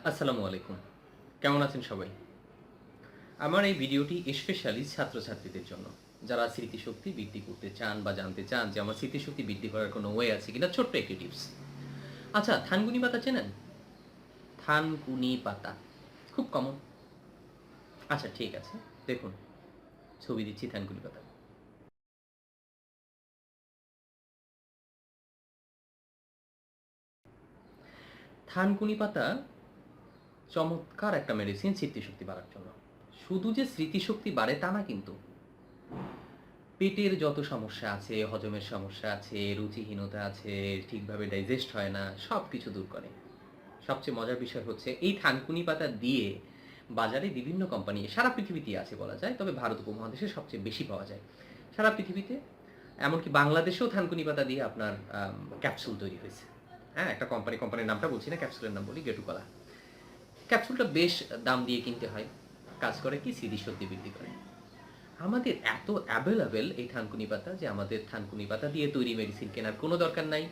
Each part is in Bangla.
আসসালামু আলাইকুম। কেমন আছেন সবাই? আমার এই ভিডিওটি স্পেশালি ছাত্রছাত্রীদের জন্য। যারা স্মৃতিশক্তি বৃদ্ধি করতে চান বা জানতে চান যে আমার স্মৃতিশক্তি বৃদ্ধি করার কোনো ওয়ে আছে কিনা, ছোট্ট একটি টিপস। আচ্ছা, থানকুনি পাতা চেনেন? থানকুনি পাতা। খুব কমন। আচ্ছা ঠিক আছে। দেখুন, ছবি দিচ্ছি থানকুনি পাতা। থানকুনি পাতা চমৎকার একটা মেডিসিন স্মৃতিশক্তি বাড়ার জন্য। শুধু যে স্মৃতিশক্তি বাড়ে তা না কিন্তু। পেটের যত সমস্যা আছে, হজমের সমস্যা আছে, রুচিহীনতা আছে, ঠিকভাবে ডাইজেস্ট হয় না, সব কিছু দূর করে। সবচেয়ে মজার বিষয় হচ্ছে এই থানকুনি পাতা দিয়ে বাজারে বিভিন্ন কোম্পানি সারা পৃথিবীতেই আছে বলা যায়, তবে ভারত উপমহাদেশে সবচেয়ে বেশি পাওয়া যায় সারা পৃথিবীতে। এমনকি বাংলাদেশেও থানকুনি পাতা দিয়ে আপনার ক্যাপসুল তৈরি হয়েছে। হ্যাঁ, একটা কোম্পানির নামটা বলছি না, ক্যাপসুলের নাম বলি, গেটুকলা। ক্যাপসুলটা বেশ দাম দিয়ে কিনতে হয়। কাজ করে কি, স্মৃতিশক্তি বৃদ্ধি করে। আমাদের এত অ্যাভেলেবেল এই থানকুনি পাতা যে আমাদের থানকুনি পাতা দিয়ে তৈরি মেডিসিন কেনার কোনো দরকার নাই।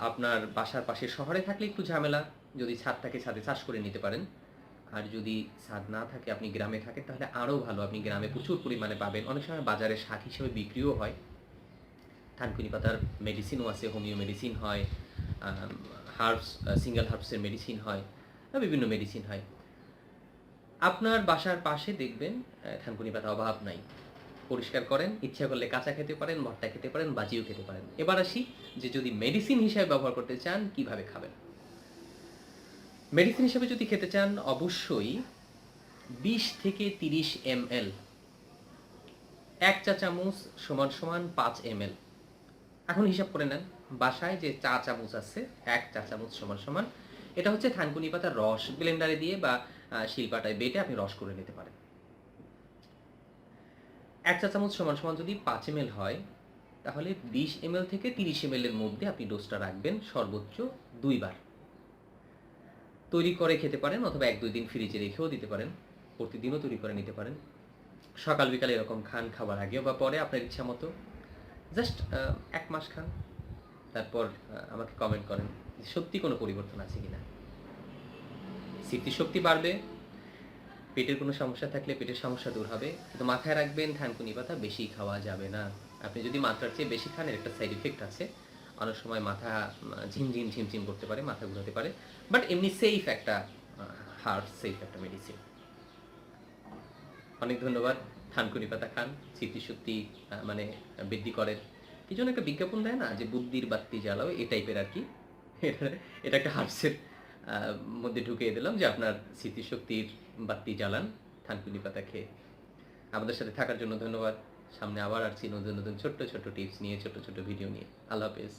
আপনার বাসার পাশে শহরে থাকলে একটু ঝামেলা, যদি ছাদ থাকে ছাদে চাষ করে নিতে পারেন। আর যদি ছাদ না থাকে, আপনি গ্রামে থাকেন, তাহলে আরও ভালো, আপনি গ্রামে প্রচুর পরিমাণে পাবেন। অনেক সময় বাজারে শাক হিসেবে বিক্রিও হয়। থানকুনি পাতার মেডিসিনও আছে, হোমিও মেডিসিন হয়, হার্বস, সিঙ্গেল হার্বসের মেডিসিন হয়, বিভিন্ন মেডিসিন হয়। আপনার বাসার পাশে দেখবেন থানকুনি পাতা অভাব নাই। পরিষ্কার করেন, ইচ্ছা করলে কাঁচা খেতে পারেন, ভর্তা খেতে পারেন, বাজিও খেতে পারেন। এবার আসি যে যদি মেডিসিন হিসেবে ব্যবহার করতে চান, কিভাবে খাবেন। মেডিসিন হিসেবে যদি খেতে চান, অবশ্যই 20 থেকে 30 ml, 1 চা চামচ সমান সমান 5 ml। এখন হিসাব করে নেন, বাসায় যে চা চামচ আছে, 1 চা চামচ সমান সমান, এটা হচ্ছে থানকুনি পাতার রস। ব্লেন্ডারে দিয়ে বা শিলপাটায় বেটে আপনি রস করে নিতে পারেন। 1 চা চামচ সমান সমান যদি 5 ml হয়, তাহলে 20 ml থেকে 30 ml এর মধ্যে আপনি ডোজটা রাখবেন, সর্বোচ্চ 2 বার। তৈরি করে খেতে পারেন অথবা 1-2 দিন ফ্রিজে রেখেও দিতে পারেন। প্রতিদিনও তৈরি করে নিতে পারেন। সকাল বিকাল এরকম খান, খাবার আগেও বা পরে আপনার ইচ্ছা মতো। জাস্ট 1 মাস খান। তারপর আমাকে কমেন্ট করেন যে সত্যি কোনো পরিবর্তন আছে কিনা। স্মৃতিশক্তি বাড়বে, পেটের কোনো সমস্যা থাকলে পেটের সমস্যা দূর হবে। কিন্তু মাথায় রাখবেন, থানকুনি পাতা বেশি খাওয়া যাবে না। আপনি যদি মাত্রার চেয়ে বেশি খান, এর একটা সাইড ইফেক্ট আছে। অনেক সময় মাথা ঝিমঝিম করতে পারে, মাথা ঘুরাতে পারে। বাট এমনি সেফ একটা হার্ট, সেফ একটা মেডিসিন। অনেক ধন্যবাদ। থানকুনি পাতা খান, স্মৃতিশক্তি মানে বৃদ্ধি করে। কি জন্য একটা বিজ্ঞাপন দেয় না যে বুদ্ধির বাত্তি জ্বালাও, এই টাইপের আর কি। এটা একটা হার্টসের মধ্যে ঢুকিয়ে দিলাম যে আপনার স্মৃতিশক্তির বাত্তি জ্বালান থানকুনি পাতা খেয়ে। আমাদের সাথে থাকার জন্য ধন্যবাদ। সামনে আবার আসছি নতুন নতুন ছোট্ট ছোট্ট টিপস নিয়ে, ছোট্ট ছোট্ট ভিডিও নিয়ে। আল্লাহ হাফেজ।